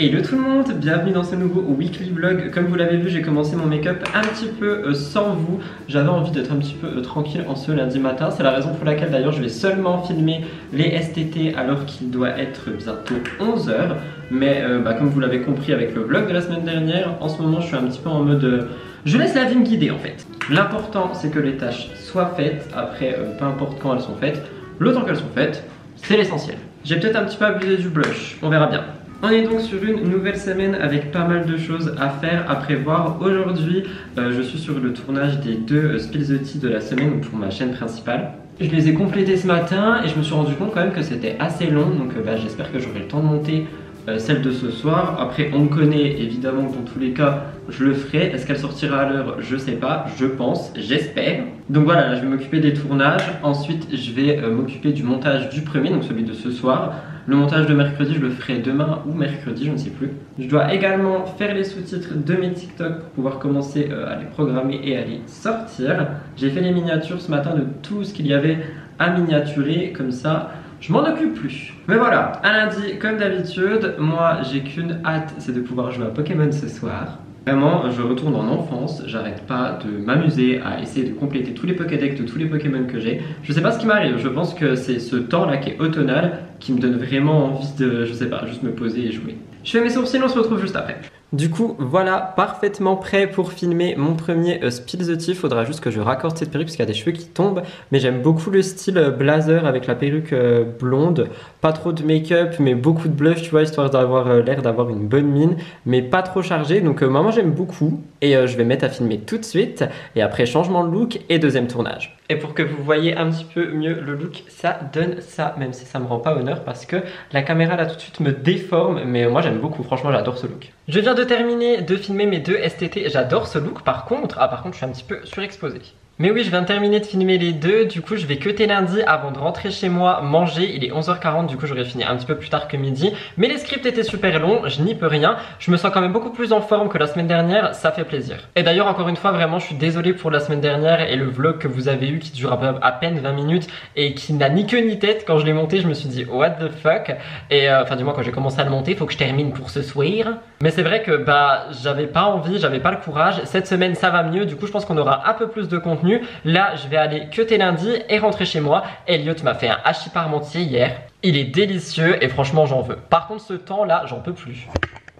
Hello tout le monde, bienvenue dans ce nouveau weekly vlog. Comme vous l'avez vu, j'ai commencé mon make-up un petit peu sans vous. J'avais envie d'être un petit peu tranquille en ce lundi matin. C'est la raison pour laquelle d'ailleurs je vais seulement filmer les STT alors qu'il doit être bientôt 11 h. Mais comme vous l'avez compris avec le vlog de la semaine dernière, en ce moment je suis un petit peu en mode... je laisse la vie me guider en fait. L'important c'est que les tâches soient faites. Après, peu importe quand elles sont faites, le temps qu'elles sont faites, c'est l'essentiel. J'ai peut-être un petit peu abusé du blush, on verra bien. On est donc sur une nouvelle semaine avec pas mal de choses à faire, à prévoir. Aujourd'hui, je suis sur le tournage des 2 Spill the Tea de la semaine pour ma chaîne principale. Je les ai complétés ce matin et je me suis rendu compte quand même que c'était assez long. Donc j'espère que j'aurai le temps de monter celle de ce soir. Après, on me connaît évidemment, dans tous les cas, je le ferai. Est-ce qu'elle sortira à l'heure? Je sais pas, je pense, j'espère. Donc voilà, là, je vais m'occuper des tournages. Ensuite, je vais m'occuper du montage du premier, donc celui de ce soir. Le montage de mercredi, je le ferai demain ou mercredi, je ne sais plus. Je dois également faire les sous-titres de mes TikTok pour pouvoir commencer à les programmer et à les sortir. J'ai fait les miniatures ce matin de tout ce qu'il y avait à miniaturer, comme ça je m'en occupe plus. Mais voilà, un lundi comme d'habitude, moi j'ai qu'une hâte, c'est de pouvoir jouer à Pokémon ce soir. Vraiment, je retourne en enfance, j'arrête pas de m'amuser à essayer de compléter tous les Pokédex de tous les Pokémon que j'ai. Je sais pas ce qui m'arrive, je pense que c'est ce temps là qui est automnal qui me donne vraiment envie de, je sais pas, juste me poser et jouer. Je fais mes sourcils, on se retrouve juste après. Du coup, voilà, parfaitement prêt pour filmer mon premier Spill the Tea. Faudra juste que je raccorde cette perruque parce qu'il y a des cheveux qui tombent. Mais j'aime beaucoup le style blazer avec la perruque blonde. Pas trop de make-up, mais beaucoup de blush, tu vois, histoire d'avoir l'air d'avoir une bonne mine. Mais pas trop chargé, donc moi j'aime beaucoup. Et je vais mettre à filmer tout de suite. Et après, changement de look et deuxième tournage. Et pour que vous voyez un petit peu mieux le look, ça donne ça. Même si ça me rend pas honneur parce que la caméra là tout de suite me déforme. Mais moi j'aime beaucoup, franchement j'adore ce look. Je viens de terminer de filmer mes 2 STT, j'adore ce look par contre, je suis un petit peu surexposé. Mais oui, je viens de terminer de filmer les 2, du coup je vais cutter lundi avant de rentrer chez moi manger. Il est 11 h 40, du coup j'aurais fini un petit peu plus tard que midi. Mais les scripts étaient super longs, je n'y peux rien. Je me sens quand même beaucoup plus en forme que la semaine dernière, ça fait plaisir. Et d'ailleurs encore une fois, vraiment je suis désolé pour la semaine dernière et le vlog que vous avez eu qui dure à peine 20 minutes et qui n'a ni queue ni tête. Quand je l'ai monté, je me suis dit what the fuck. Et enfin du moins quand j'ai commencé à le monter, il faut que je termine pour ce soir. Mais c'est vrai que j'avais pas envie, j'avais pas le courage. Cette semaine ça va mieux, du coup je pense qu'on aura un peu plus de contenu. Là je vais aller cutter lundi et rentrer chez moi. Elliot m'a fait un hachis parmentier hier. Il est délicieux et franchement j'en veux. Par contre ce temps là j'en peux plus.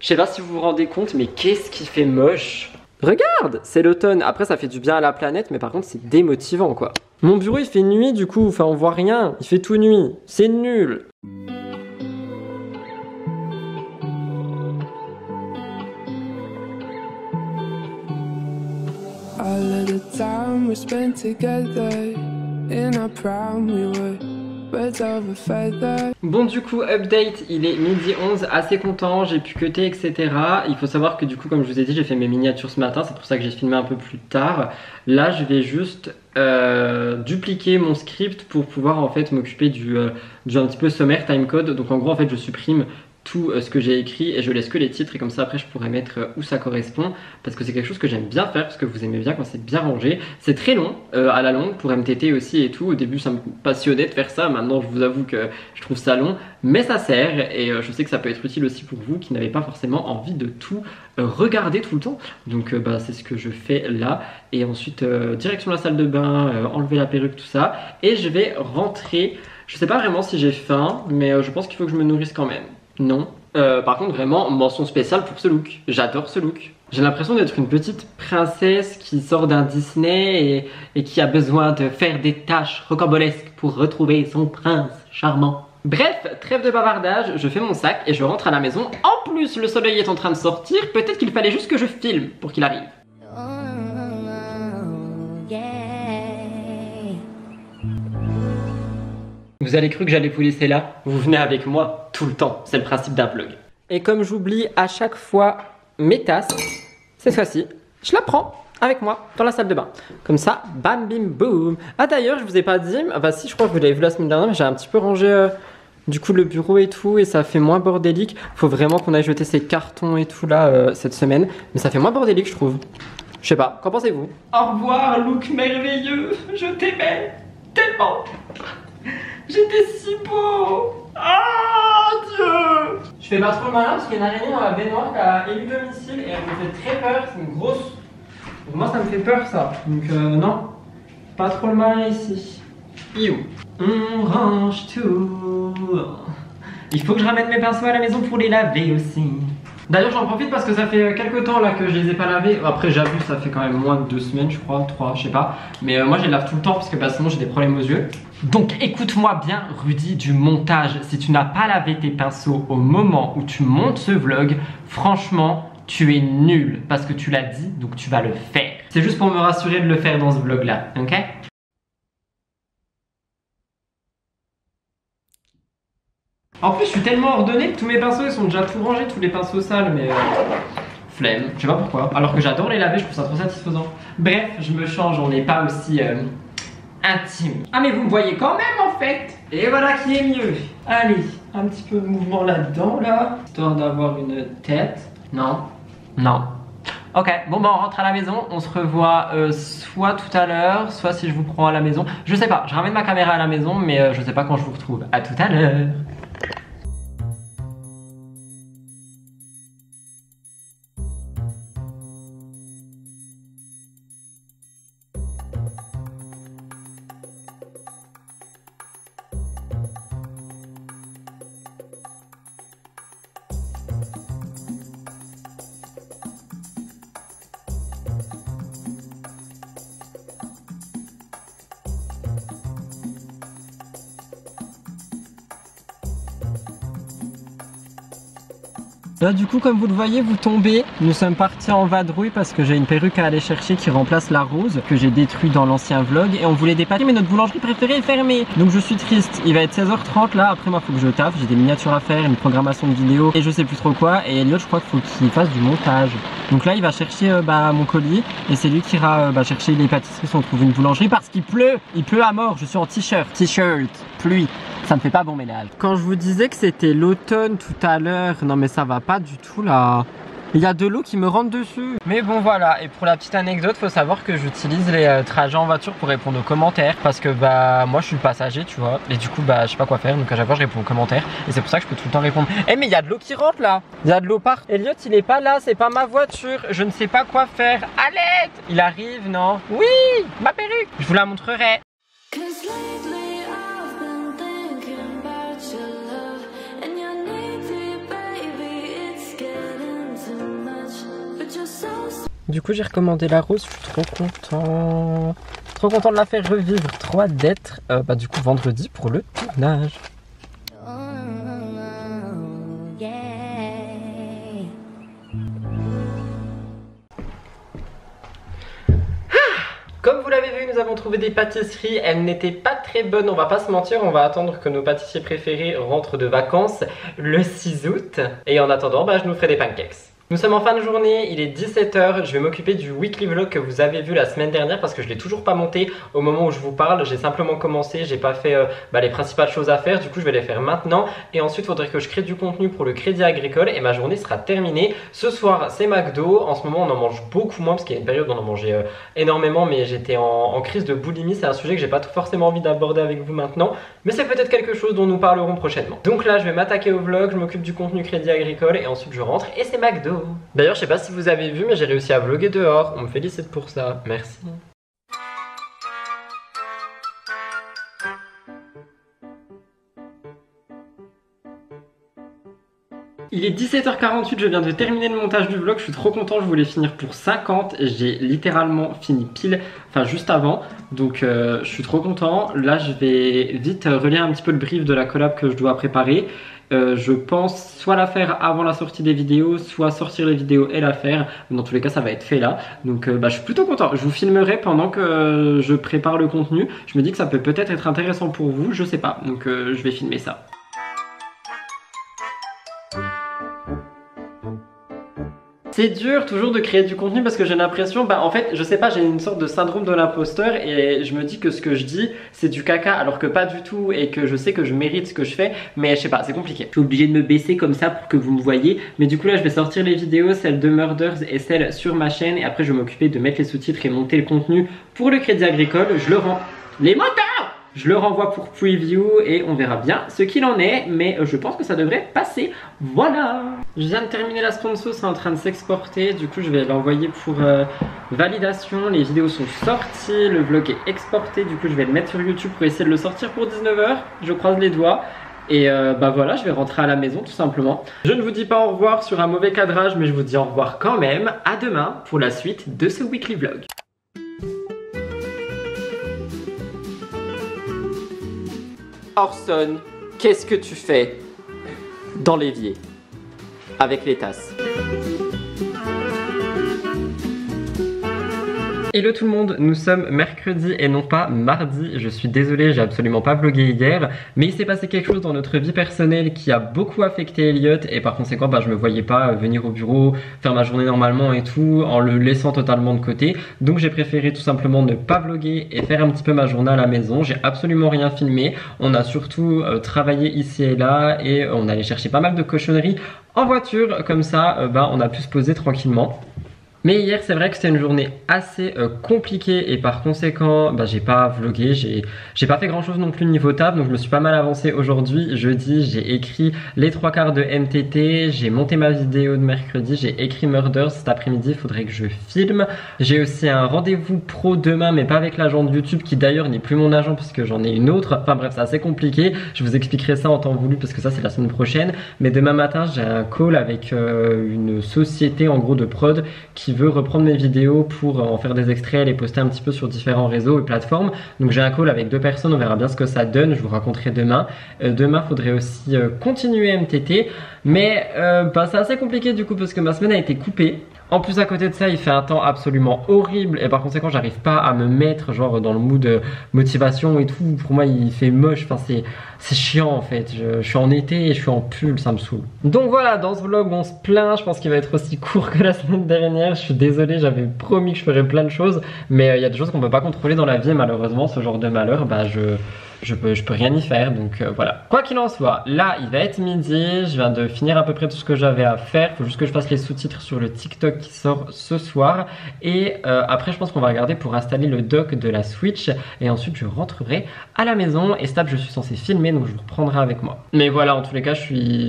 Je sais pas si vous vous rendez compte, mais qu'est-ce qui fait moche. Regarde, c'est l'automne. Après ça fait du bien à la planète, mais par contre c'est démotivant quoi. Mon bureau il fait nuit du coup, enfin on voit rien. Il fait tout nuit, c'est nul. All of the time we spent together in our prime, we were birds of a feather. Bon du coup update, il est midi 11, assez content, j'ai pu cutter etc. Il faut savoir que du coup comme je vous ai dit j'ai fait mes miniatures ce matin, c'est pour ça que j'ai filmé un peu plus tard. Là je vais juste dupliquer mon script pour pouvoir en fait m'occuper du un petit peu sommaire timecode. Donc en gros en fait je supprime tout ce que j'ai écrit et je laisse que les titres et comme ça après je pourrais mettre où ça correspond parce que c'est quelque chose que j'aime bien faire parce que vous aimez bien quand c'est bien rangé. C'est très long à la longue pour MTT aussi et tout. Au début ça me passionnait de faire ça, maintenant je vous avoue que je trouve ça long mais ça sert et je sais que ça peut être utile aussi pour vous qui n'avez pas forcément envie de tout regarder tout le temps. Donc c'est ce que je fais là et ensuite direction la salle de bain, enlever la perruque tout ça et je vais rentrer. Je sais pas vraiment si j'ai faim mais je pense qu'il faut que je me nourrisse quand même. Non. Par contre vraiment mention spéciale pour ce look. J'adore ce look. J'ai l'impression d'être une petite princesse qui sort d'un Disney et qui a besoin de faire des tâches rocambolesques pour retrouver son prince charmant. Bref, trêve de bavardage, je fais mon sac et je rentre à la maison. En plus le soleil est en train de sortir, peut-être qu'il fallait juste que je filme pour qu'il arrive. Vous avez cru que j'allais vous laisser là? Vous venez avec moi tout le temps, c'est le principe d'un vlog. Et comme j'oublie à chaque fois mes tasses, cette fois-ci, je la prends avec moi dans la salle de bain. Comme ça, bam bim boum. Ah d'ailleurs, je vous ai pas dit, bah si je crois que vous l'avez vu la semaine dernière, mais j'ai un petit peu rangé du coup le bureau et tout et ça fait moins bordélique. Faut vraiment qu'on aille jeter ces cartons et tout là cette semaine, mais ça fait moins bordélique je trouve. Je sais pas, qu'en pensez-vous? Au revoir, look merveilleux, je t'aimais tellement. J'étais si beau. Ah, mon dieu! Je fais pas trop le malin parce qu'il y a une araignée dans la baignoire qui a élu domicile et elle me fait très peur, c'est une grosse. Donc moi ça me fait peur ça. Donc non, pas trop le malin ici. You. On range tout. Il faut que je ramène mes pinceaux à la maison pour les laver aussi. D'ailleurs j'en profite parce que ça fait quelques temps là que je les ai pas lavés. Après j'avoue ça fait quand même moins de 2 semaines je crois, 3 je sais pas. Mais moi je les lave tout le temps parce que sinon j'ai des problèmes aux yeux. Donc écoute-moi bien Rudy du montage. Si tu n'as pas lavé tes pinceaux au moment où tu montes ce vlog, franchement tu es nul. Parce que tu l'as dit donc tu vas le faire. C'est juste pour me rassurer de le faire dans ce vlog là, ok? En plus, je suis tellement ordonné que tous mes pinceaux ils sont déjà tout rangés, tous les pinceaux sales, mais flemme, je sais pas pourquoi. Alors que j'adore les laver, je trouve ça trop satisfaisant. Bref, je me change, on n'est pas aussi intime. Ah mais vous me voyez quand même en fait. Et voilà qui est mieux. Allez, un petit peu de mouvement là-dedans là, histoire d'avoir une tête. Non, non. Ok, bon bah on rentre à la maison, on se revoit soit tout à l'heure, soit si je vous prends à la maison. Je sais pas, je ramène ma caméra à la maison, mais je sais pas quand je vous retrouve. À tout à l'heure. Là du coup comme vous le voyez vous tombez, nous sommes partis en vadrouille parce que j'ai une perruque à aller chercher qui remplace la rose que j'ai détruite dans l'ancien vlog et on voulait dépanner mais notre boulangerie préférée est fermée. Donc je suis triste, il va être 16h30 là, après moi faut que je taffe, j'ai des miniatures à faire, une programmation de vidéos et je sais plus trop quoi et Elliot je crois qu'il faut qu'il fasse du montage. Donc là il va chercher mon colis et c'est lui qui ira chercher les pâtisseries si on trouve une boulangerie parce qu'il pleut à mort, je suis en t-shirt, pluie. Ça me fait pas bon ménage. Quand je vous disais que c'était l'automne tout à l'heure, non mais ça va pas du tout là. Il y a de l'eau qui me rentre dessus. Mais bon voilà, et pour la petite anecdote, faut savoir que j'utilise les trajets en voiture pour répondre aux commentaires. Parce que moi je suis le passager tu vois. Et du coup je sais pas quoi faire, donc à chaque fois je réponds aux commentaires. Et c'est pour ça que je peux tout le temps répondre. Eh mais il y a de l'eau qui rentre là. Il y a de l'eau par. Elliot il est pas là, c'est pas ma voiture. Je ne sais pas quoi faire. À l'aide. Il arrive non? Oui, ma perruque. Je vous la montrerai. Du coup j'ai recommandé la rose, je suis trop content. Trop content de la faire revivre, trop hâte d'être du coup vendredi pour le tournage. Comme vous l'avez vu, nous avons trouvé des pâtisseries, elles n'étaient pas très bonnes, on va pas se mentir, on va attendre que nos pâtissiers préférés rentrent de vacances le 6 août. Et en attendant, je nous ferai des pancakes. Nous sommes en fin de journée, il est 17 h, je vais m'occuper du weekly vlog que vous avez vu la semaine dernière parce que je l'ai toujours pas monté au moment où je vous parle, j'ai simplement commencé, j'ai pas fait les principales choses à faire, du coup je vais les faire maintenant et ensuite il faudrait que je crée du contenu pour le Crédit Agricole et ma journée sera terminée. Ce soir c'est McDo, en ce moment on en mange beaucoup moins parce qu'il y a une période où on en mangeait énormément mais j'étais en crise de boulimie, c'est un sujet que j'ai pas forcément envie d'aborder avec vous maintenant mais c'est peut-être quelque chose dont nous parlerons prochainement. Donc là je vais m'attaquer au vlog, je m'occupe du contenu Crédit Agricole et ensuite je rentre et c'est McDo. D'ailleurs je sais pas si vous avez vu mais j'ai réussi à vlogger dehors, on me félicite pour ça, merci. Il est 17h48, je viens de terminer le montage du vlog, je suis trop content, je voulais finir pour 50, j'ai littéralement fini pile, enfin juste avant, donc je suis trop content. Là je vais vite relire un petit peu le brief de la collab que je dois préparer. Je pense soit la faire avant la sortie des vidéos, soit sortir les vidéos et la faire. Dans tous les cas ça va être fait là. Donc je suis plutôt content. Je vous filmerai pendant que je prépare le contenu. Je me dis que ça peut peut-être être intéressant pour vous, je sais pas. Donc je vais filmer ça. C'est dur toujours de créer du contenu parce que j'ai l'impression, en fait, je sais pas, j'ai une sorte de syndrome de l'imposteur et je me dis que ce que je dis, c'est du caca alors que pas du tout et que je sais que je mérite ce que je fais, mais je sais pas, c'est compliqué. Je suis obligée de me baisser comme ça pour que vous me voyez, mais du coup là je vais sortir les vidéos, celles de Murders et celles sur ma chaîne et après je vais m'occuper de mettre les sous-titres et monter le contenu pour le Crédit Agricole, je le rends. Les motards! Je le renvoie pour preview et on verra bien ce qu'il en est, mais je pense que ça devrait passer. Voilà. Je viens de terminer la sponsor, c'est en train de s'exporter, du coup je vais l'envoyer pour validation. Les vidéos sont sorties, le vlog est exporté, du coup je vais le mettre sur YouTube pour essayer de le sortir pour 19 h. Je croise les doigts. Et bah voilà, je vais rentrer à la maison tout simplement. Je ne vous dis pas au revoir sur un mauvais cadrage, mais je vous dis au revoir quand même. À demain pour la suite de ce weekly vlog. Orson, qu'est-ce que tu fais dans l'évier avec les tasses? Hello tout le monde, nous sommes mercredi et non pas mardi. Je suis désolé, j'ai absolument pas vlogué hier, mais il s'est passé quelque chose dans notre vie personnelle qui a beaucoup affecté Elliot et par conséquent je me voyais pas venir au bureau, faire ma journée normalement et tout en le laissant totalement de côté. Donc j'ai préféré tout simplement ne pas vloguer et faire un petit peu ma journée à la maison. J'ai absolument rien filmé, on a surtout travaillé ici et là et on allait chercher pas mal de cochonneries en voiture, comme ça on a pu se poser tranquillement. Mais hier c'est vrai que c'était une journée assez compliquée et par conséquent j'ai pas vlogué, j'ai pas fait grand chose non plus niveau table, donc je me suis pas mal avancé aujourd'hui. Jeudi j'ai écrit les 3/4 de MTT, j'ai monté ma vidéo de mercredi, j'ai écrit Murders. Cet après-midi il faudrait que je filme. J'ai aussi un rendez-vous pro demain mais pas avec l'agent de YouTube qui d'ailleurs n'est plus mon agent parce que j'en ai une autre. Enfin bref, c'est assez compliqué, je vous expliquerai ça en temps voulu parce que ça c'est la semaine prochaine. Mais demain matin j'ai un call avec une société en gros de prod qui veut reprendre mes vidéos pour en faire des extraits, les poster un petit peu sur différents réseaux et plateformes. Donc j'ai un call avec 2 personnes, on verra bien ce que ça donne, je vous raconterai demain. Demain faudrait aussi continuer MTT, mais c'est assez compliqué du coup parce que ma semaine a été coupée. En plus à côté de ça il fait un temps absolument horrible et par conséquent j'arrive pas à me mettre genre dans le mood motivation et tout. Pour moi il fait moche, enfin c'est chiant en fait. Je suis en été et je suis en pull, ça me saoule. Donc voilà, dans ce vlog on se plaint, je pense qu'il va être aussi court que la semaine dernière. Je suis désolé, j'avais promis que je ferais plein de choses, mais il y a des choses qu'on peut pas contrôler dans la vie et malheureusement ce genre de malheur je peux rien y faire, donc voilà. Quoi qu'il en soit, là il va être midi, je viens de finir à peu près tout ce que j'avais à faire. Il faut juste que je fasse les sous-titres sur le TikTok qui sort ce soir. Et après je pense qu'on va regarder pour installer le dock de la Switch. Et ensuite je rentrerai à la maison. Et stable, je suis censé filmer, donc je vous reprendrai avec moi. Mais voilà, en tous les cas je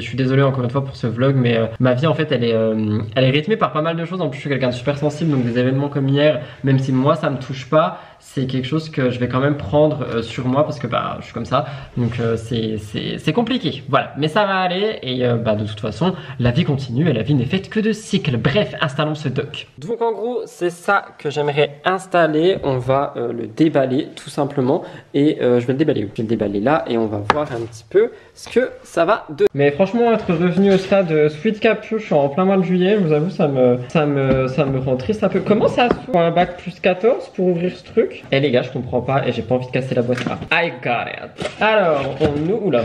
suis désolé encore une fois pour ce vlog. Mais ma vie en fait elle est rythmée par pas mal de choses. En plus je suis quelqu'un de super sensible, donc des événements comme hier, même si moi ça me touche pas, c'est quelque chose que je vais quand même prendre sur moi parce que je suis comme ça, donc c'est compliqué, voilà, mais ça va aller et de toute façon la vie continue et la vie n'est faite que de cycles. Bref, installons ce dock. Donc en gros c'est ça que j'aimerais installer. On va le déballer tout simplement et je vais le déballer où? Je vais le déballer là et on va voir un petit peu ce que ça va donner. Mais franchement être revenu au stade Sweet Capuche en plein mois de juillet, je vous avoue ça me rend triste un peu. Comment ça s'ouvre un bac plus 14 pour ouvrir ce truc? Eh les gars, je comprends pas et j'ai pas envie de casser la boîte. Ah, I got it. Alors, on ouvre. Oula.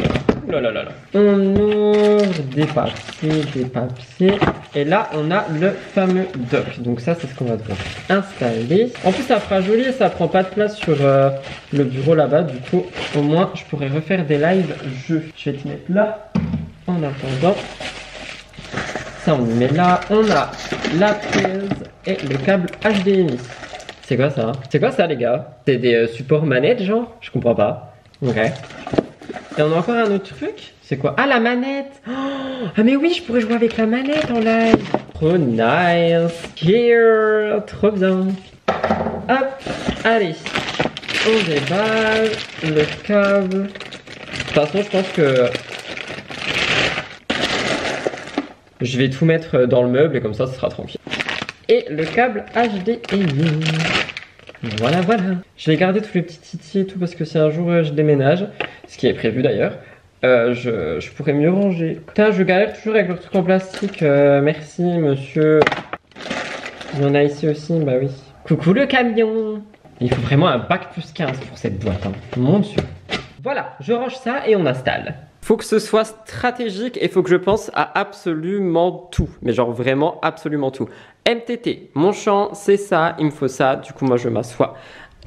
On ouvre des papiers. Et là, on a le fameux dock. Donc ça, c'est ce qu'on va devoir installer. En plus, ça fera joli et ça prend pas de place sur le bureau là-bas. Du coup, au moins, je pourrais refaire des lives jeux. Je vais te mettre là. En attendant. Ça, on le met là. On a la prise et le câble HDMI. C'est quoi ça? C'est quoi ça les gars? C'est des supports manettes genre? Je comprends pas. Ok. Et on a encore un autre truc. C'est quoi? Ah la manette. Ah mais oui, je pourrais jouer avec la manette en live. Trop nice. Here. Trop bien. Hop. Allez. On déballe le câble. De toute façon je pense que je vais tout mettre dans le meuble et comme ça ce sera tranquille. Et le câble HDMI. Voilà. Je vais garder tous les petits titis et tout parce que si un jour je déménage, ce qui est prévu d'ailleurs, je pourrais mieux ranger. Putain, je galère toujours avec le truc en plastique. Merci monsieur. Il y en a ici aussi, bah oui. Coucou le camion. Il faut vraiment un bac plus 15 pour cette boîte, hein. Mon dieu. Voilà, je range ça et on installe. Faut que ce soit stratégique et faut que je pense à absolument tout. Mais genre vraiment absolument tout. MTT, mon champ, c'est ça, il me faut ça. Du coup, moi, je m'assois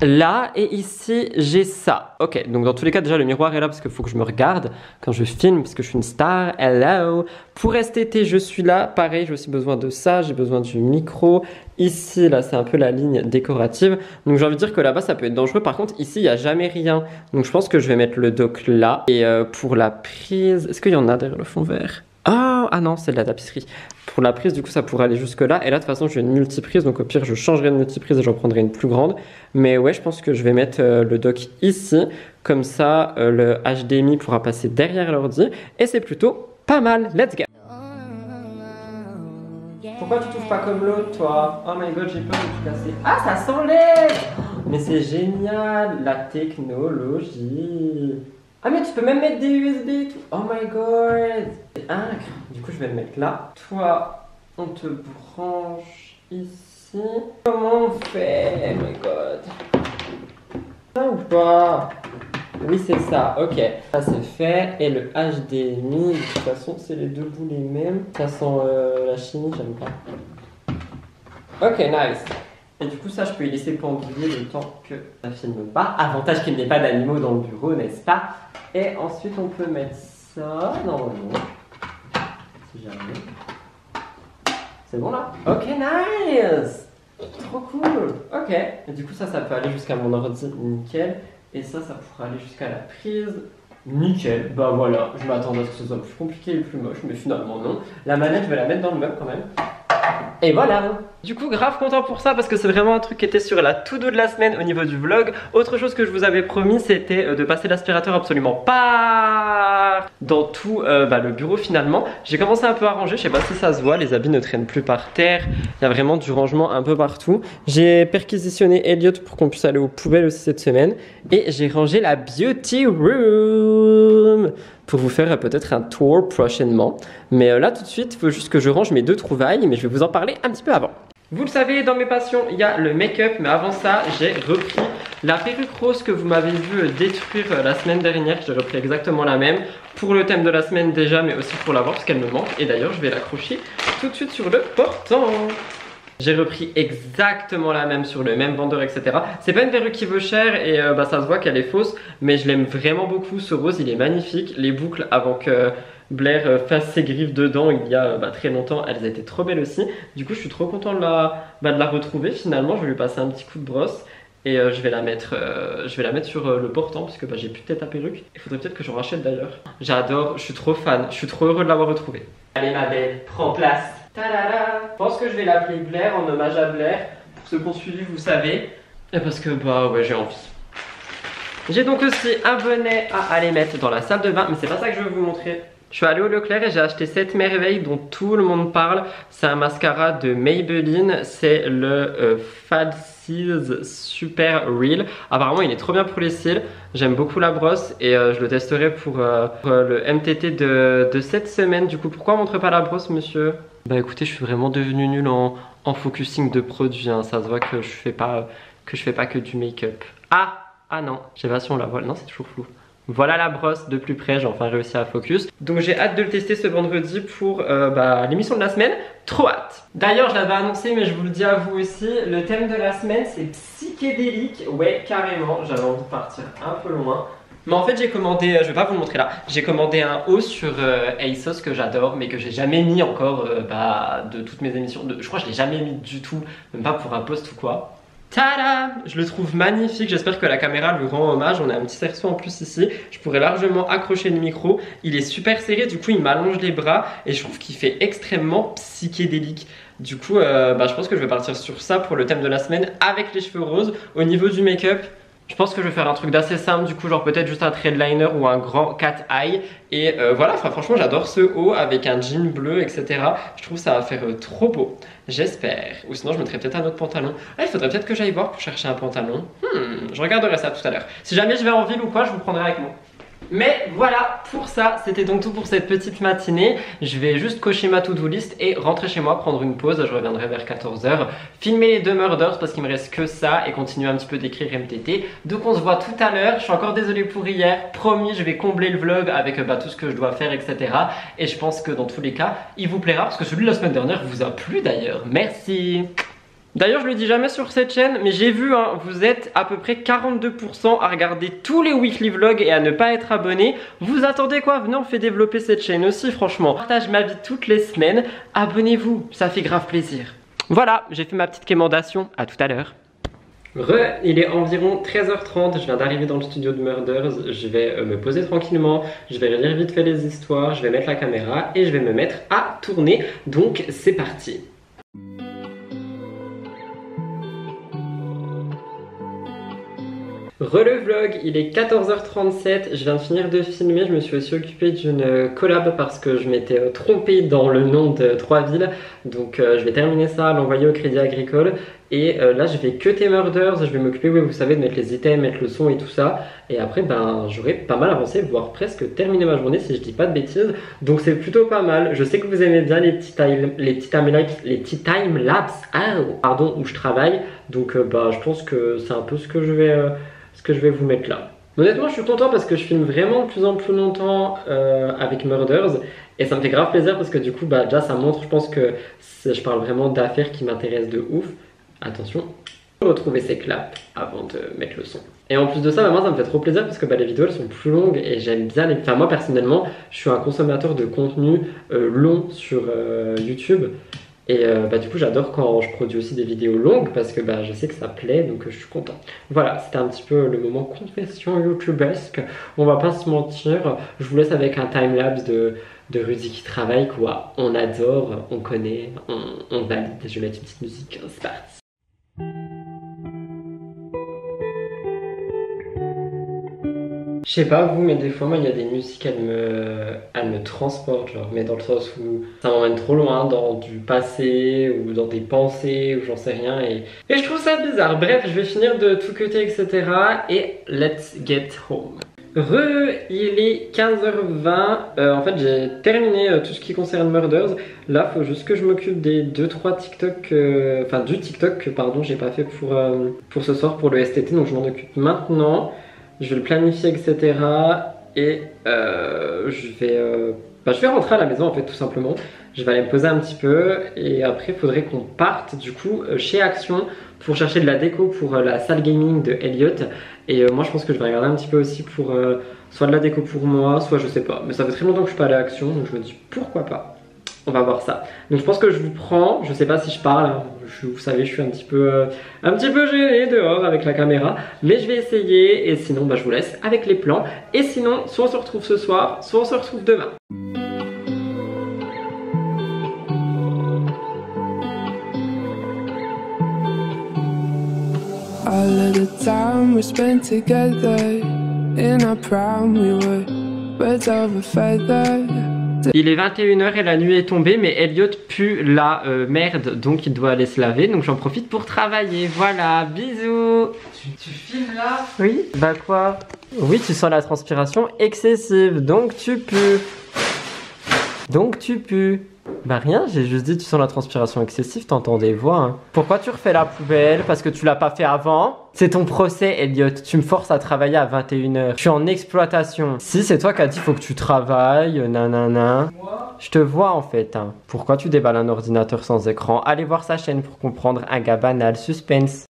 là et ici j'ai ça. Ok, donc dans tous les cas déjà le miroir est là parce qu'il faut que je me regarde quand je filme parce que je suis une star. Hello. Pour STT je suis là, pareil j'ai aussi besoin de ça, j'ai besoin du micro. Ici là c'est un peu la ligne décorative. Donc j'ai envie de dire que là-bas ça peut être dangereux. Par contre ici il n'y a jamais rien. Donc je pense que je vais mettre le dock là. Et pour la prise, est-ce qu'il y en a derrière le fond vert? Oh, ah non, c'est de la tapisserie. Pour la prise, du coup, ça pourrait aller jusque là. Et là, de toute façon, j'ai une multiprise. Donc, au pire, je changerai de multiprise et j'en prendrai une plus grande. Mais ouais, je pense que je vais mettre le dock ici. Comme ça, le HDMI pourra passer derrière l'ordi. Et c'est plutôt pas mal. Let's go. Pourquoi tu touches pas comme l'autre, toi? Oh my god, j'ai peur de tout casser. Ah, ça s'enlève! Mais c'est génial, la technologie. Ah mais tu peux même mettre des USB et tout. Oh my god. C'est incroyable. Du coup je vais le mettre là. Toi, on te branche ici. Comment on fait? Oh my god. Ça ou pas? Oui c'est ça, ok. Ça c'est fait. Et le HDMI, de toute façon c'est les deux bouts les mêmes. Ça sent la chimie, j'aime pas. Ok, nice. Et du coup ça je peux y laisser pendouiller le temps que ça filme pas. Avantage qu'il n'y ait pas d'animaux dans le bureau, n'est-ce pas? Et ensuite on peut mettre ça normalement. Si jamais. C'est bon là? Ok, nice! Trop cool! Ok. Et du coup ça peut aller jusqu'à mon ordi, nickel. Et ça pourra aller jusqu'à la prise. Nickel, bah voilà, je m'attendais à ce que ce soit plus compliqué et plus moche, mais finalement non. La manette je vais la mettre dans le meuble quand même. Et voilà. Du coup grave content pour ça parce que c'est vraiment un truc qui était sur la to-do de la semaine au niveau du vlog. Autre chose que je vous avais promis c'était de passer l'aspirateur absolument pas dans tout le bureau finalement. J'ai commencé un peu à ranger, je sais pas si ça se voit, les habits ne traînent plus par terre. Il y a vraiment du rangement un peu partout. J'ai perquisitionné Elliot pour qu'on puisse aller aux poubelles aussi cette semaine. Et j'ai rangé la beauty room pour vous faire peut-être un tour prochainement. Mais là tout de suite, il faut juste que je range mes deux trouvailles, mais je vais vous en parler un petit peu avant. Vous le savez, dans mes passions, il y a le make-up, mais avant ça, j'ai repris la perruque rose que vous m'avez vu détruire la semaine dernière. J'ai repris exactement la même pour le thème de la semaine déjà, mais aussi pour l'avoir parce qu'elle me manque. Et d'ailleurs, je vais l'accrocher tout de suite sur le portant. J'ai repris exactement la même sur le même vendeur, etc. C'est pas une perruque qui vaut cher et ça se voit qu'elle est fausse, mais je l'aime vraiment beaucoup. Ce rose, il est magnifique. Les boucles avant que Blair fasse ses griffes dedans il y a très longtemps, elles étaient trop belles aussi. Du coup, je suis trop content de la retrouver finalement. Je vais lui passer un petit coup de brosse et je vais la mettre sur le portant parce que j'ai plus de tête à perruque. Il faudrait peut-être que j'en rachète d'ailleurs. J'adore, je suis trop fan, je suis trop heureux de l'avoir retrouvée. Allez ma belle, prends place. Ta-da-da. Je pense que je vais l'appeler Blair en hommage à Blair. Pour ceux qui ont suivi, vous savez. Et parce que ouais, j'ai envie. J'ai donc aussi un bonnet à aller mettre dans la salle de bain, mais c'est pas ça que je veux vous montrer. Je suis allé au Leclerc et j'ai acheté cette merveille dont tout le monde parle. C'est un mascara de Maybelline, c'est le Falsies Super Real. Apparemment il est trop bien pour les cils, j'aime beaucoup la brosse et je le testerai pour le MTT de cette semaine. Du coup pourquoi on montre pas la brosse monsieur? Bah écoutez, je suis vraiment devenu nul en focusing de produits, hein. Ça se voit que je fais pas que du make-up. Ah non, je sais pas si on la voit, non c'est toujours flou. Voilà la brosse de plus près, j'ai enfin réussi à focus. Donc j'ai hâte de le tester ce vendredi pour l'émission de la semaine. Trop hâte. D'ailleurs je l'avais annoncé mais je vous le dis à vous aussi, le thème de la semaine c'est psychédélique. Ouais carrément, j'avais envie de partir un peu loin. Mais en fait j'ai commandé, je vais pas vous le montrer là, j'ai commandé un haut sur ASOS que j'adore mais que j'ai jamais mis encore de toutes mes émissions. Je crois que je l'ai jamais mis du tout, même pas pour un post ou quoi. Tada! Je le trouve magnifique, j'espère que la caméra lui rend hommage. On a un petit cerceau en plus ici, je pourrais largement accrocher le micro. Il est super serré, du coup il m'allonge les bras et je trouve qu'il fait extrêmement psychédélique. Du coup je pense que je vais partir sur ça pour le thème de la semaine avec les cheveux roses. Au niveau du make-up, je pense que je vais faire un truc d'assez simple, du coup genre peut-être juste un trait de liner ou un grand cat eye. Et voilà, franchement j'adore ce haut avec un jean bleu, etc. Je trouve que ça va faire trop beau, j'espère. Ou sinon je mettrais peut-être un autre pantalon. Il faudrait peut-être que j'aille voir pour chercher un pantalon. Je regarderai ça tout à l'heure. Si jamais je vais en ville ou quoi, je vous prendrai avec moi. Mais voilà pour ça, c'était donc tout pour cette petite matinée. Je vais juste cocher ma to-do list et rentrer chez moi, prendre une pause. Je reviendrai vers 14 h, filmer les 2 murders parce qu'il me reste que ça et continuer un petit peu d'écrire MTT. Donc on se voit tout à l'heure. Je suis encore désolée pour hier. Promis, je vais combler le vlog avec tout ce que je dois faire, etc. Et je pense que dans tous les cas, il vous plaira parce que celui de la semaine dernière vous a plu d'ailleurs. Merci. D'ailleurs je le dis jamais sur cette chaîne, mais j'ai vu hein, vous êtes à peu près 42% à regarder tous les weekly vlogs et à ne pas être abonné. Vous attendez quoi? Venez on fait développer cette chaîne aussi franchement. Je partage ma vie toutes les semaines, abonnez-vous, ça fait grave plaisir. Voilà, j'ai fait ma petite quémandation, à tout à l'heure. Il est environ 13h30, je viens d'arriver dans le studio de Murders, je vais me poser tranquillement, je vais lire vite fait les histoires, je vais mettre la caméra et je vais me mettre à tourner, donc c'est parti. Le vlog, il est 14h37, je viens de finir de filmer, je me suis aussi occupé d'une collab parce que je m'étais trompé dans le nom de 3 villes. Donc je vais terminer ça, l'envoyer au Crédit Agricole. Et là je vais cutter Murders, je vais m'occuper, oui, vous savez, de mettre les items, mettre le son et tout ça. Et après ben j'aurai pas mal avancé, voire presque terminé ma journée si je dis pas de bêtises. Donc c'est plutôt pas mal, je sais que vous aimez bien les petits time-lapse pardon, où je travaille. Donc bah je pense que c'est un peu ce que je vais vous mettre là. Honnêtement je suis content parce que je filme vraiment de plus en plus longtemps avec Murders et ça me fait grave plaisir parce que du coup bah déjà ça montre, je pense que je parle vraiment d'affaires qui m'intéressent de ouf. Attention, je vais retrouver ces claps avant de mettre le son. Et en plus de ça, moi ça me fait trop plaisir parce que bah, les vidéos elles sont plus longues et j'aime bien les... Enfin moi personnellement, je suis un consommateur de contenu long sur YouTube. Et bah, du coup j'adore quand je produis aussi des vidéos longues parce que bah, je sais que ça plaît, donc je suis content. Voilà, c'était un petit peu le moment confession youtubesque, on va pas se mentir. Je vous laisse avec un timelapse de Rudy qui travaille quoi. On adore, on connaît, on valide. Je vais mettre une petite musique, c'est parti. Je sais pas vous, mais des fois moi il y a des musiques, elles me transportent, genre, mais dans le sens où ça m'emmène trop loin dans du passé ou dans des pensées ou j'en sais rien et je trouve ça bizarre. Bref, je vais finir de tout cuter etc. et let's get home. Il est 15h20, en fait j'ai terminé tout ce qui concerne Murders. Là faut juste que je m'occupe des 2-3 TikTok, enfin du TikTok que pardon j'ai pas fait pour ce soir pour le STT, donc je m'en occupe maintenant. Je vais le planifier etc. Et je vais rentrer à la maison en fait tout simplement. Je vais aller me poser un petit peu et après il faudrait qu'on parte du coup chez Action pour chercher de la déco pour la salle gaming de Elliot. Et moi je pense que je vais regarder un petit peu aussi pour soit de la déco pour moi, soit je sais pas. Mais ça fait très longtemps que je suis pas allé à Action donc je me dis pourquoi pas. On va voir ça. Donc je pense que je vous prends, je sais pas si je parle, hein. Vous savez je suis un petit peu gêné dehors avec la caméra, mais je vais essayer et sinon bah, je vous laisse avec les plans. Et sinon soit on se retrouve ce soir, soit on se retrouve demain. All of the time we spent together in our prime, we were birds of a feather. Il est 21h et la nuit est tombée, mais Elliot pue la merde, donc il doit aller se laver. Donc j'en profite pour travailler. Voilà, bisous. Tu filmes là? Oui. Bah quoi? Oui, tu sens la transpiration excessive, donc tu pues. Bah rien, j'ai juste dit tu sens la transpiration excessive, t'entends des voix hein. Pourquoi tu refais la poubelle? Parce que tu l'as pas fait avant? C'est ton procès Elliot, tu me forces à travailler à 21h. Je suis en exploitation. Si c'est toi qui as dit faut que tu travailles, nanana. Je te vois en fait hein. Pourquoi tu déballes un ordinateur sans écran? Allez voir sa chaîne pour comprendre un gars banal. Suspense.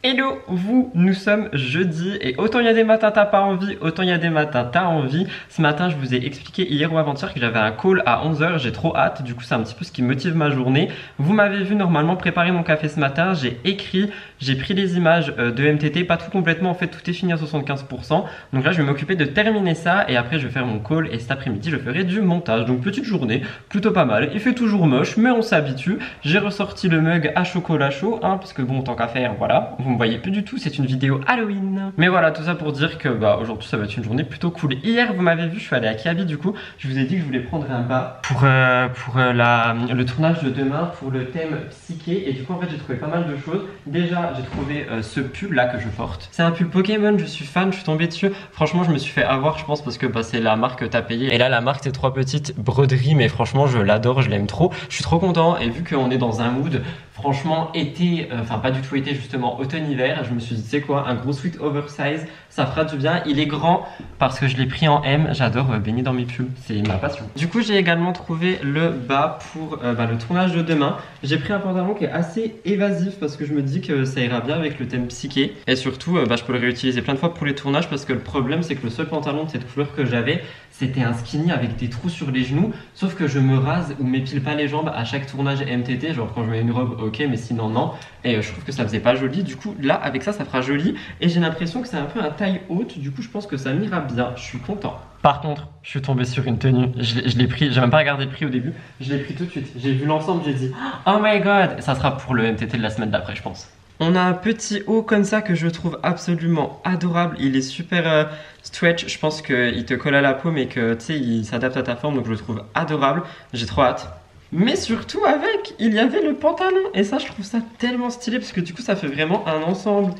Hello vous, nous sommes jeudi et autant il y a des matins t'as pas envie, autant il y a des matins t'as envie. Ce matin je vous ai expliqué hier ou avant-hier que j'avais un call à 11h, j'ai trop hâte, du coup c'est un petit peu ce qui motive ma journée. Vous m'avez vu normalement préparer mon café ce matin, j'ai écrit, j'ai pris les images de MTT, pas tout complètement en fait, tout est fini à 75%. Donc là je vais m'occuper de terminer ça et après je vais faire mon call et cet après-midi je ferai du montage. Donc petite journée, plutôt pas mal, il fait toujours moche mais on s'habitue. J'ai ressorti le mug à chocolat chaud, hein, parce que bon tant qu'à faire, voilà, vous me voyez plus du tout, c'est une vidéo Halloween. Mais voilà, tout ça pour dire que bah aujourd'hui ça va être une journée plutôt cool. Hier vous m'avez vu, je suis allé à Kiabi du coup, je vous ai dit que je voulais prendre un bas pour le tournage de demain pour le thème psyché. Et du coup en fait j'ai trouvé pas mal de choses. Déjà j'ai trouvé ce pull là que je porte. C'est un pull Pokémon, je suis fan, je suis tombé dessus. Franchement je me suis fait avoir je pense parce que bah, c'est la marque que t'as payé. Et là la marque c'est 3 petites broderies mais franchement je l'adore, je l'aime trop. Je suis trop content et vu qu'on est dans un mood franchement été, enfin pas du tout été justement, automne-hiver, je me suis dit c'est quoi, un gros sweat oversize, ça fera du bien. Il est grand parce que je l'ai pris en M, j'adore baigner dans mes pulls, c'est ma passion. Du coup j'ai également trouvé le bas pour le tournage de demain. J'ai pris un pantalon qui est assez évasif parce que je me dis que ça ira bien avec le thème psyché. Et surtout je peux le réutiliser plein de fois pour les tournages parce que le problème c'est que le seul pantalon de cette couleur que j'avais c'était un skinny avec des trous sur les genoux, sauf que je me rase ou m'épile pas les jambes à chaque tournage MTT, genre quand je mets une robe ok mais sinon non, et je trouve que ça faisait pas joli. Du coup là avec ça fera joli et j'ai l'impression que c'est un peu un taille haute, du coup je pense que ça m'ira bien, je suis content. Par contre je suis tombé sur une tenue, je l'ai pris, j'ai même pas regardé le prix au début, je l'ai pris tout de suite, j'ai vu l'ensemble, j'ai dit oh my god, ça sera pour le MTT de la semaine d'après je pense. On a un petit haut comme ça que je trouve absolument adorable. Il est super stretch. Je pense qu'il te colle à la peau mais que tu sais il s'adapte à ta forme, donc je le trouve adorable. J'ai trop hâte. Mais surtout avec, il y avait le pantalon. Et ça je trouve ça tellement stylé parce que du coup ça fait vraiment un ensemble.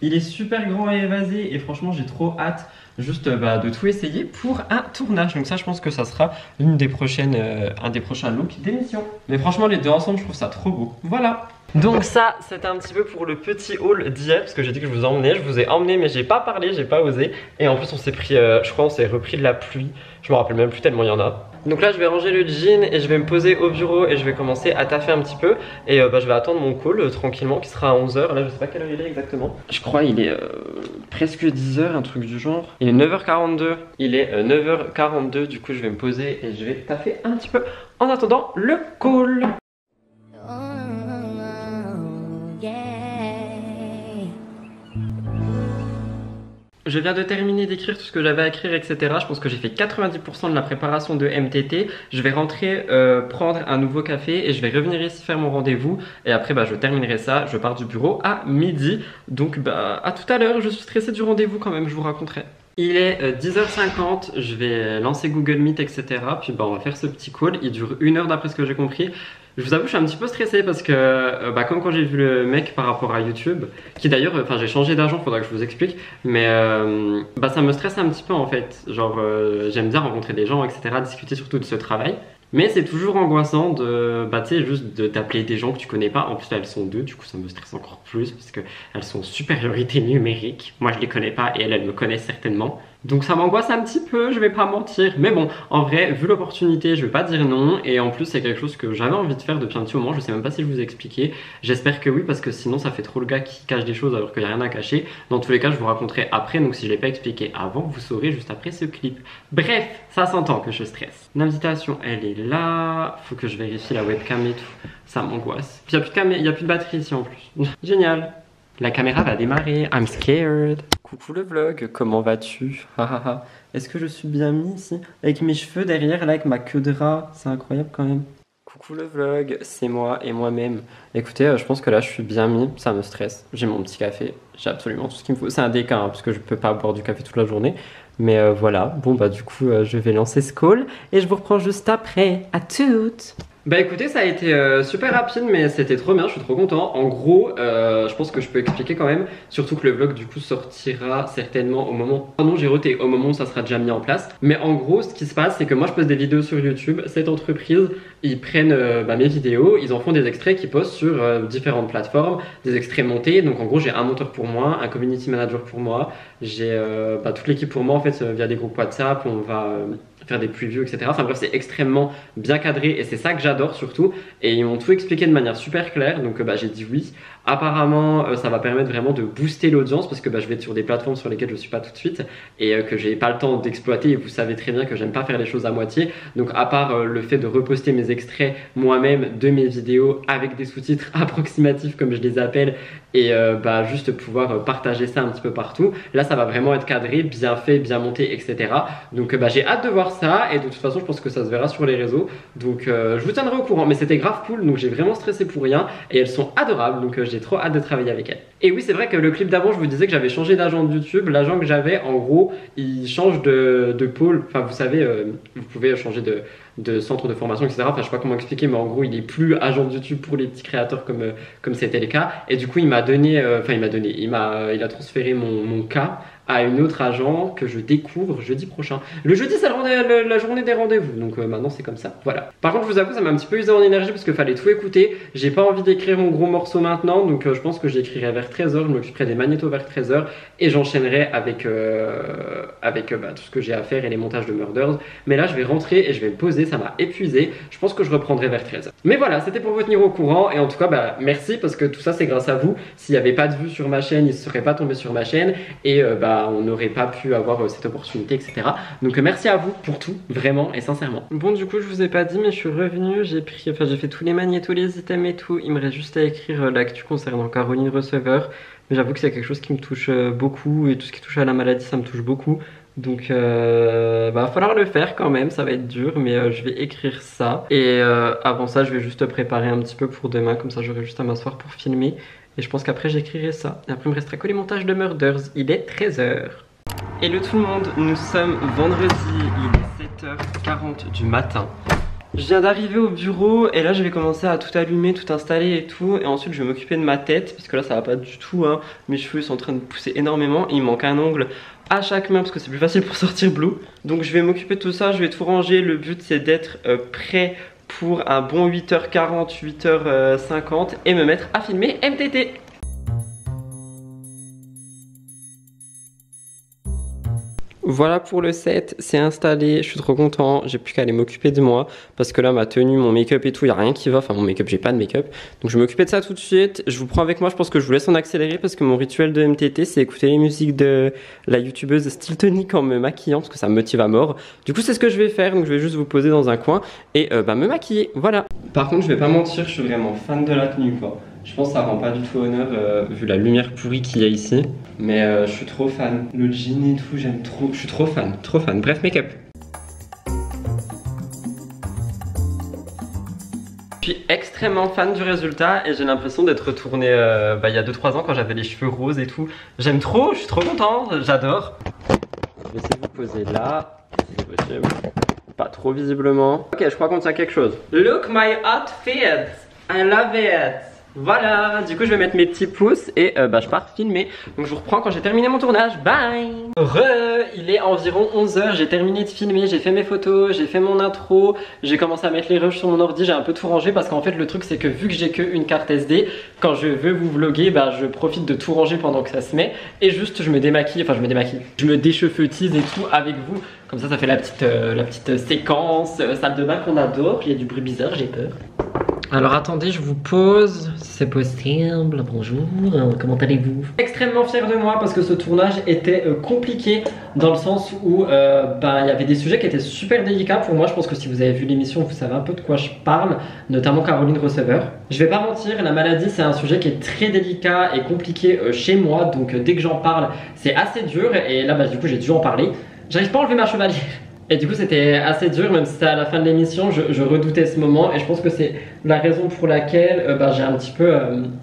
Il est super grand et évasé et franchement j'ai trop hâte juste de tout essayer pour un tournage. Donc ça je pense que ça sera un des prochains looks d'émission. Mais franchement les deux ensemble je trouve ça trop beau. Voilà. Donc ça c'était un petit peu pour le petit haul d'hier parce que j'ai dit que je vous emmenais, je vous ai emmené mais j'ai pas parlé, j'ai pas osé. Et en plus on s'est pris, je crois on s'est repris de la pluie, je me rappelle même plus tellement il y en a. Donc là je vais ranger le jean et je vais me poser au bureau et je vais commencer à taffer un petit peu. Et je vais attendre mon call tranquillement qui sera à 11h, là je sais pas quelle heure il est exactement. Je crois il est presque 10h, un truc du genre. Il est 9h42, il est 9h42, du coup je vais me poser et je vais taffer un petit peu en attendant le call. Je viens de terminer d'écrire tout ce que j'avais à écrire, etc. Je pense que j'ai fait 90% de la préparation de MTT. Je vais rentrer prendre un nouveau café et je vais revenir ici faire mon rendez-vous. Et après, je terminerai ça. Je pars du bureau à midi. Donc, à tout à l'heure. Je suis stressée du rendez-vous quand même, je vous raconterai. Il est 10h50, je vais lancer Google Meet, etc. Puis on va faire ce petit call. Il dure 1 heure d'après ce que j'ai compris. Je vous avoue, je suis un petit peu stressé parce que, comme quand j'ai vu le mec par rapport à YouTube, qui d'ailleurs, j'ai changé d'agent, faudra que je vous explique, mais ça me stresse un petit peu en fait. Genre, j'aime bien rencontrer des gens, etc., discuter surtout de ce travail. Mais c'est toujours angoissant de, juste d'appeler des gens que tu connais pas. En plus, là, elles sont 2, du coup, ça me stresse encore plus parce qu'elles sont en supériorité numérique. Moi, je les connais pas et elles me connaissent certainement. Donc ça m'angoisse un petit peu, je vais pas mentir. Mais bon, en vrai, vu l'opportunité, je vais pas dire non. Et en plus, c'est quelque chose que j'avais envie de faire depuis un petit moment. Je sais même pas si je vous ai expliqué. J'espère que oui, parce que sinon, ça fait trop le gars qui cache des choses alors qu'il n'y a rien à cacher. Dans tous les cas, je vous raconterai après. Donc si je l'ai pas expliqué avant, vous saurez juste après ce clip. Bref, ça s'entend que je stresse. L'invitation, elle est là. Faut que je vérifie la webcam et tout. Ça m'angoisse. Puis il y a plus de batterie ici en plus. Génial. La caméra va démarrer. I'm scared. Coucou le vlog, comment vas-tu? Est-ce que je suis bien mis ici? Avec mes cheveux derrière, là, avec ma queue de rat, c'est incroyable quand même. Coucou le vlog, c'est moi et moi-même. Écoutez, je pense que là, je suis bien mis, ça me stresse. J'ai mon petit café, j'ai absolument tout ce qu'il me faut. C'est un déca, parce que je peux pas boire du café toute la journée. Mais voilà, bon du coup, je vais lancer ce call et je vous reprends juste après. À toutes! Écoutez, ça a été super rapide mais c'était trop bien, je suis trop content. En gros, je pense que je peux expliquer quand même, surtout que le vlog du coup sortira certainement au moment, pardon j'ai roté, au moment où ça sera déjà mis en place. Mais en gros ce qui se passe c'est que moi je poste des vidéos sur YouTube, cette entreprise ils prennent mes vidéos, ils en font des extraits qu'ils postent sur différentes plateformes, des extraits montés. Donc en gros j'ai un monteur pour moi, un community manager pour moi, j'ai toute l'équipe pour moi en fait via des groupes WhatsApp, on va faire des previews, etc. Enfin bref, c'est extrêmement bien cadré et c'est ça que j'adore surtout. Et ils m'ont tout expliqué de manière super claire, donc j'ai dit oui. Apparemment, ça va permettre vraiment de booster l'audience parce que je vais être sur des plateformes sur lesquelles je suis pas tout de suite et que j'ai pas le temps d'exploiter. Et vous savez très bien que j'aime pas faire les choses à moitié. Donc à part le fait de reposter mes extraits moi-même de mes vidéos avec des sous-titres approximatifs comme je les appelle et juste pouvoir partager ça un petit peu partout. Là, ça va vraiment être cadré, bien fait, bien monté, etc. Donc j'ai hâte de voir ça et de toute façon, je pense que ça se verra sur les réseaux. Donc je vous tiens tiendrai au courant. Mais c'était grave cool, donc j'ai vraiment stressé pour rien. Et elles sont adorables, donc j'ai trop hâte de travailler avec elles. Et oui, c'est vrai que le clip d'avant, je vous disais que j'avais changé d'agent de YouTube. L'agent que j'avais, en gros, il change de pôle. Enfin, vous savez, vous pouvez changer de centre de formation, etc. Enfin, je sais pas comment expliquer, mais en gros, il est plus agent de YouTube pour les petits créateurs comme c'était le cas. Et du coup, il a transféré mon cas à une autre agent que je découvre jeudi prochain. Le jeudi, c'est la journée des rendez-vous, donc maintenant c'est comme ça. Voilà. Par contre, je vous avoue, ça m'a un petit peu usé en énergie parce qu'il fallait tout écouter. J'ai pas envie d'écrire mon gros morceau maintenant, donc je pense que j'écrirai vers 13h. Je m'occuperai des magnétos vers 13h et j'enchaînerai avec tout ce que j'ai à faire et les montages de Murders. Mais là, je vais rentrer et je vais me poser. Ça m'a épuisé. Je pense que je reprendrai vers 13h. Mais voilà, c'était pour vous tenir au courant. Et en tout cas, merci parce que tout ça, c'est grâce à vous. S'il n'y avait pas de vues sur ma chaîne, ils ne seraient pas tombés sur ma chaîne et on n'aurait pas pu avoir cette opportunité, etc. Donc merci à vous pour tout, vraiment et sincèrement. Bon, du coup, je vous ai pas dit, mais je suis revenu. J'ai fait tous les magnétos, les items et tout. Il me reste juste à écrire l'actu concernant Caroline Receveur. Mais j'avoue que c'est quelque chose qui me touche beaucoup et tout ce qui touche à la maladie, ça me touche beaucoup. Donc va falloir le faire quand même, ça va être dur, mais je vais écrire ça. Et avant ça, je vais juste préparer un petit peu pour demain, comme ça j'aurai juste à m'asseoir pour filmer. Et je pense qu'après j'écrirai ça. Et après il me restera que les montages de Murders. Il est 13h. Hello tout le monde, nous sommes vendredi, il est 7h40 du matin. Je viens d'arriver au bureau et là je vais commencer à tout allumer, tout installer et tout. Et ensuite je vais m'occuper de ma tête, parce que là ça va pas du tout hein. Mes cheveux sont en train de pousser énormément et il me manque un ongle à chaque main parce que c'est plus facile pour sortir blue. Donc je vais m'occuper de tout ça, je vais tout ranger. Le but c'est d'être prêt pour un bon 8h40, 8h50 et me mettre à filmer MTT. Voilà pour le set, c'est installé, je suis trop content, j'ai plus qu'à aller m'occuper de moi parce que là ma tenue, mon make-up et tout, il n'y a rien qui va, enfin mon make-up, j'ai pas de make-up. Donc je vais m'occuper de ça tout de suite, je vous prends avec moi, je pense que je vous laisse en accélérer parce que mon rituel de MTT c'est écouter les musiques de la youtubeuse Stiltonic en me maquillant parce que ça me motive à mort. Du coup c'est ce que je vais faire, donc je vais juste vous poser dans un coin et me maquiller, voilà. Par contre je vais pas mentir, je suis vraiment fan de la tenue quoi. Je pense que ça rend pas du tout honneur vu la lumière pourrie qu'il y a ici. Mais je suis trop fan. Le jean et tout, j'aime trop. Je suis trop fan, trop fan. Bref, make-up. Je suis extrêmement fan du résultat et j'ai l'impression d'être retourné il y a 2-3 ans quand j'avais les cheveux roses et tout. J'aime trop, je suis trop content, j'adore. Je vais essayer de vous poser là, si c'est possible. Pas trop visiblement. Ok, je crois qu'on tient quelque chose. Look my outfit, I love it. Voilà, du coup je vais mettre mes petits pouces et je pars filmer. Donc je vous reprends quand j'ai terminé mon tournage, bye. Il est environ 11h, j'ai terminé de filmer, j'ai fait mes photos, j'ai fait mon intro. J'ai commencé à mettre les rushs sur mon ordi, j'ai un peu tout rangé. Parce qu'en fait le truc c'est que vu que j'ai qu'une carte SD, quand je veux vous vlogger, je profite de tout ranger pendant que ça se met. Et juste je me démaquille, je me déchevêtise et tout avec vous. Comme ça fait la petite séquence salle de bain qu'on adore. Il y a du bruit bizarre, j'ai peur. Alors attendez, je vous pose, si c'est possible, bonjour, comment allez-vous? Extrêmement fier de moi parce que ce tournage était compliqué dans le sens où il y avait des sujets qui étaient super délicats pour moi. Je pense que si vous avez vu l'émission, vous savez un peu de quoi je parle, notamment Caroline Receveur. Je vais pas mentir, la maladie c'est un sujet qui est très délicat et compliqué chez moi, donc dès que j'en parle, c'est assez dur et là du coup j'ai dû en parler. J'arrive pas à enlever ma chevalière. Et du coup c'était assez dur, même si c'était à la fin de l'émission, je redoutais ce moment et je pense que c'est la raison pour laquelle j'ai un petit peu,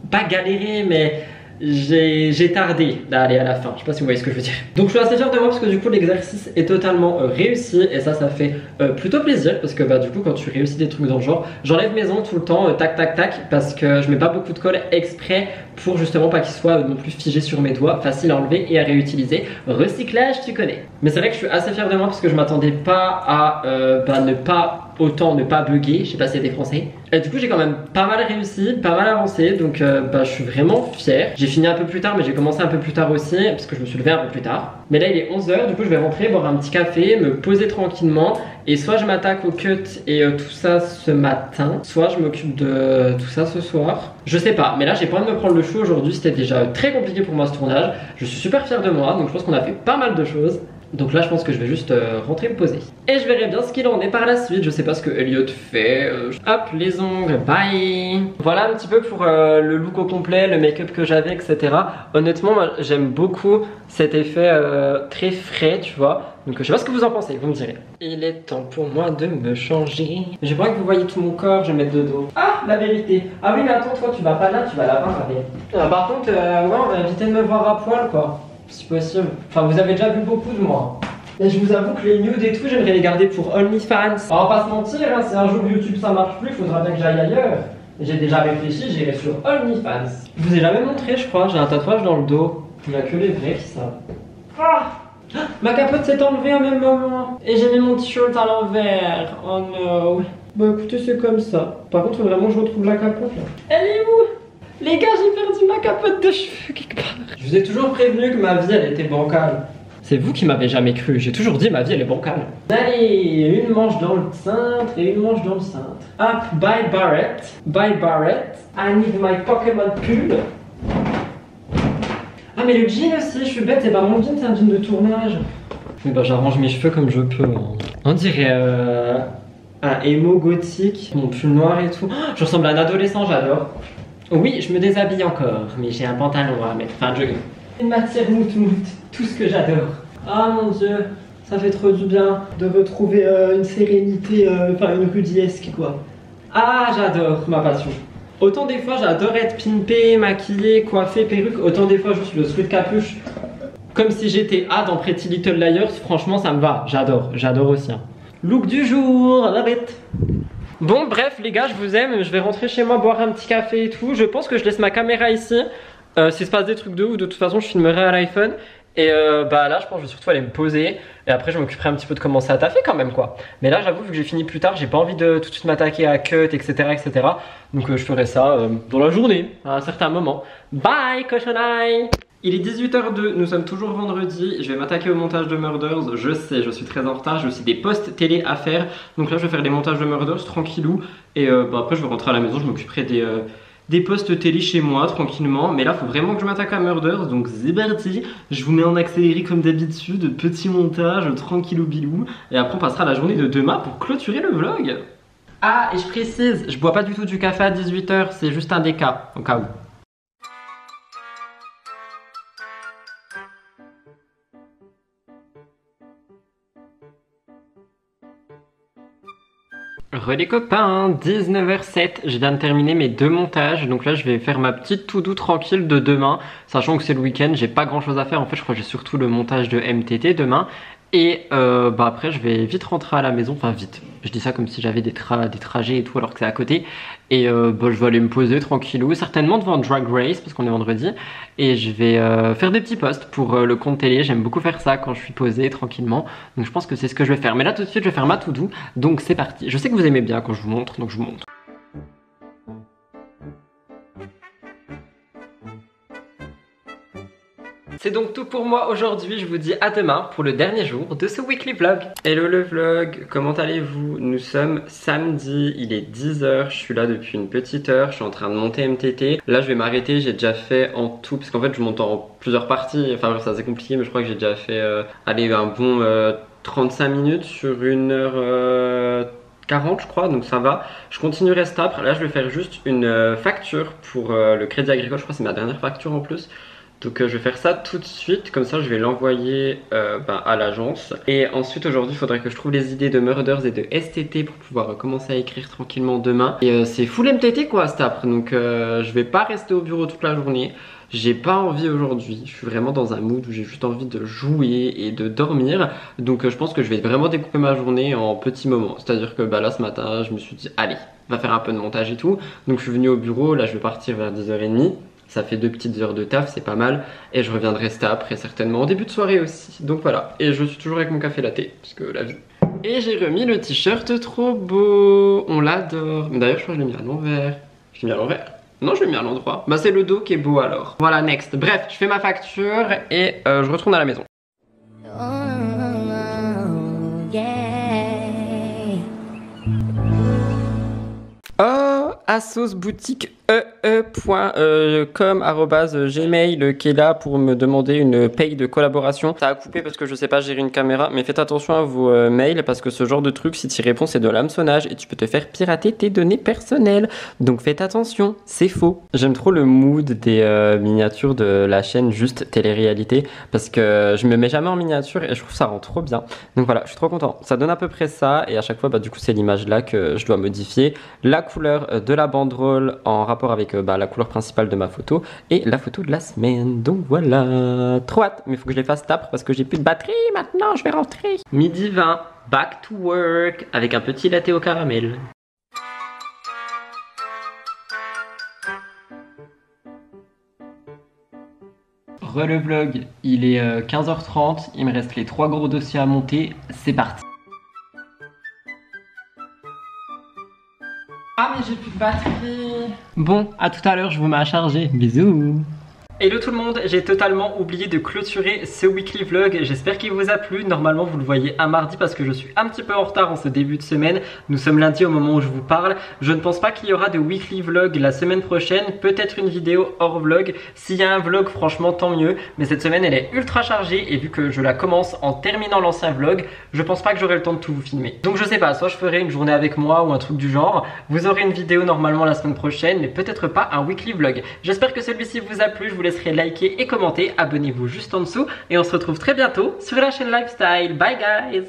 pas galéré, mais j'ai tardé d'aller à la fin. Je sais pas si vous voyez ce que je veux dire. Donc je suis assez fier de moi parce que du coup l'exercice est totalement réussi et ça fait plutôt plaisir parce que du coup quand tu réussis des trucs dans le genre, j'enlève mes ongles tout le temps, tac tac tac, parce que je mets pas beaucoup de colle exprès pour justement pas qu'ils soient non plus figés sur mes doigts, facile à enlever et à réutiliser. Recyclage, tu connais. Mais c'est vrai que je suis assez fier de moi parce que je m'attendais pas à ne pas bugger, je sais pas si c'est des français. Et du coup j'ai quand même pas mal réussi, pas mal avancé, donc je suis vraiment fier. J'ai fini un peu plus tard mais j'ai commencé un peu plus tard aussi parce que je me suis levé un peu plus tard. Mais là il est 11h, du coup je vais rentrer, boire un petit café, me poser tranquillement et soit je m'attaque au cut et tout ça ce matin, soit je m'occupe de tout ça ce soir. Je sais pas, mais là j'ai pas envie de me prendre le chou aujourd'hui, c'était déjà très compliqué pour moi ce tournage. Je suis super fier de moi, donc je pense qu'on a fait pas mal de choses. Donc là je pense que je vais juste rentrer me poser. Et je verrai bien ce qu'il en est par la suite. Je sais pas ce que Elliot fait. Hop les ongles, bye. Voilà un petit peu pour le look au complet, le make-up que j'avais, etc. Honnêtement j'aime beaucoup cet effet très frais, tu vois. Donc je sais pas ce que vous en pensez, vous me direz. Il est temps pour moi de me changer. J'ai pas envie que vous voyez tout mon corps, je vais mettre de dos. Ah la vérité. Ah oui mais attends, toi tu vas pas là, tu vas là-bas. Par contre ouais, on va éviter de me voir à poil quoi. Si possible. Enfin, vous avez déjà vu beaucoup de moi. Et je vous avoue que les nudes et tout, j'aimerais les garder pour OnlyFans. On va pas se mentir, hein, si un jour YouTube ça marche plus, faudra bien que j'aille ailleurs. J'ai déjà réfléchi, j'irai sur OnlyFans. Je vous ai jamais montré, je crois, j'ai un tatouage dans le dos. Il n'y a que les vrais qui savent. Ah, ma capote s'est enlevée au même moment. Et j'ai mis mon t-shirt à l'envers. Oh no. Bah écoutez, c'est comme ça. Par contre, vraiment, je retrouve la capote là. Elle est où? Les gars, j'ai perdu ma capote de cheveux quelque part. Je vous ai toujours prévenu que ma vie elle était bancale. C'est vous qui m'avez jamais cru. J'ai toujours dit ma vie elle est bancale. Allez, une manche dans le cintre et une manche dans le cintre. Hop, bye Barrett. Bye Barrett. I need my Pokémon pull. Ah mais le jean aussi, je suis bête, c'est pas mon jean, c'est un jean de tournage. Mais bah j'arrange mes cheveux comme je peux. Hein. On dirait un emo gothique. Mon pull noir et tout. Oh, je ressemble à un adolescent, j'adore. Oui, je me déshabille encore, mais j'ai un pantalon à mettre, enfin un jogging. Une matière moute-moute, tout ce que j'adore. Ah mon dieu, ça fait trop du bien de retrouver une sérénité, enfin une rudiesque quoi. Ah j'adore, ma passion. Autant des fois j'adore être pimpé, maquillé, coiffé, perruque, autant des fois je suis le sweat capuche. Comme si j'étais A dans Pretty Little Liars, franchement ça me va, j'adore aussi. Hein. Look du jour, la bête. Bon bref les gars, je vous aime, je vais rentrer chez moi boire un petit café et tout. Je pense que je laisse ma caméra ici. S'il se passe des trucs de ouf, de toute façon je filmerai à l'iPhone. Et bah là je pense que je vais surtout aller me poser. Et après je m'occuperai un petit peu de commencer à taffer quand même quoi. Mais là j'avoue vu que j'ai fini plus tard, j'ai pas envie de tout de suite m'attaquer à cut etc. Donc je ferai ça dans la journée, à un certain moment. Bye cochonaille. Il est 18h02, nous sommes toujours vendredi, je vais m'attaquer au montage de Murders, je sais, je suis très en retard, j'ai aussi des posts télé à faire, donc là je vais faire des montages de Murders tranquillou, et bah, après je vais rentrer à la maison, je m'occuperai des posts télé chez moi tranquillement, mais là il faut vraiment que je m'attaque à Murders, donc c'est parti, je vous mets en accéléré comme d'habitude, petit montage tranquillou bilou, et après on passera la journée de demain pour clôturer le vlog. Ah, et je précise, je bois pas du tout du café à 18h, c'est juste un déca, au cas où. Re les copains, 19h07, je viens de terminer mes deux montages, donc là je vais faire ma petite to-do tranquille de demain, sachant que c'est le week-end, j'ai pas grand chose à faire, en fait je crois que j'ai surtout le montage de MTT demain, et bah après je vais vite rentrer à la maison, enfin vite, je dis ça comme si j'avais des trajets et tout alors que c'est à côté, et bah je vais aller me poser tranquillou, certainement devant Drag Race parce qu'on est vendredi, et je vais faire des petits posts pour le compte télé, j'aime beaucoup faire ça quand je suis posé tranquillement, donc je pense que c'est ce que je vais faire, mais là tout de suite je vais faire ma to-do, donc c'est parti, je sais que vous aimez bien quand je vous montre, donc je vous montre. C'est donc tout pour moi aujourd'hui, je vous dis à demain pour le dernier jour de ce weekly vlog. Hello le vlog, comment allez-vous? Nous sommes samedi, il est 10h, je suis là depuis une petite heure, je suis en train de monter MTT. Là je vais m'arrêter, j'ai déjà fait en tout, parce qu'en fait je monte en plusieurs parties, enfin bref c'est assez compliqué mais je crois que j'ai déjà fait allez, un bon 35 minutes sur 1h40 je crois, donc ça va. Je continuerai cet après, là je vais faire juste une facture pour le Crédit Agricole, je crois que c'est ma dernière facture en plus. Donc je vais faire ça tout de suite, comme ça je vais l'envoyer à l'agence. Et ensuite aujourd'hui il faudrait que je trouve les idées de Murders et de STT pour pouvoir commencer à écrire tranquillement demain. Et c'est full MTT quoi cet après, donc je vais pas rester au bureau toute la journée. J'ai pas envie aujourd'hui, je suis vraiment dans un mood où j'ai juste envie de jouer et de dormir. Donc je pense que je vais vraiment découper ma journée en petits moments. C'est-à-dire que là ce matin je me suis dit allez, on va faire un peu de montage et tout. Donc je suis venu au bureau, là je vais partir vers 10h30. Ça fait 2 petites heures de taf, c'est pas mal. Et je reviendrai cet après certainement en début de soirée aussi. Donc voilà, et je suis toujours avec mon café latte, parce que la vie. Et j'ai remis le t-shirt trop beau, on l'adore. D'ailleurs je crois que je l'ai mis à l'envers. Je l'ai mis à l'envers. Non, je l'ai mis à l'endroit. Bah c'est le dos qui est beau alors. Voilà, next. Bref, je fais ma facture et je retourne à la maison. Oh, Asos boutique com@gmail qui est là pour me demander une paye de collaboration. Ça a coupé parce que je sais pas gérer une caméra, mais faites attention à vos mails parce que ce genre de truc, si tu y réponds, c'est de l'hameçonnage et tu peux te faire pirater tes données personnelles. Donc faites attention, c'est faux. J'aime trop le mood des miniatures de la chaîne juste télé-réalité parce que je me mets jamais en miniature et je trouve ça rend trop bien. Donc voilà, je suis trop content. Ça donne à peu près ça et à chaque fois, du coup, c'est l'image là que je dois modifier. La couleur de la banderole en rapport avec la couleur principale de ma photo et la photo de la semaine. Donc voilà, trop hâte. Mais il faut que je les fasse taper parce que j'ai plus de batterie maintenant, je vais rentrer. Midi 20, back to work avec un petit latte au caramel. Le vlog, il est 15h30, il me reste les 3 gros dossiers à monter, c'est parti. Ah mais j'ai plus de batterie. Bon, à tout à l'heure, je vous mets à charger, bisous. Hello tout le monde, j'ai totalement oublié de clôturer ce weekly vlog, j'espère qu'il vous a plu. Normalement vous le voyez un mardi parce que je suis un petit peu en retard en ce début de semaine. Nous sommes lundi au moment où je vous parle. Je ne pense pas qu'il y aura de weekly vlog la semaine prochaine, peut-être une vidéo hors vlog. S'il y a un vlog, franchement tant mieux, mais cette semaine elle est ultra chargée et vu que je la commence en terminant l'ancien vlog, je pense pas que j'aurai le temps de tout vous filmer. Donc je sais pas, soit je ferai une journée avec moi ou un truc du genre. Vous aurez une vidéo normalement la semaine prochaine, mais peut-être pas un weekly vlog. J'espère que celui-ci vous a plu, je vous laisserai liker et commenter, abonnez-vous juste en dessous et on se retrouve très bientôt sur la chaîne Lifestyle. Bye guys!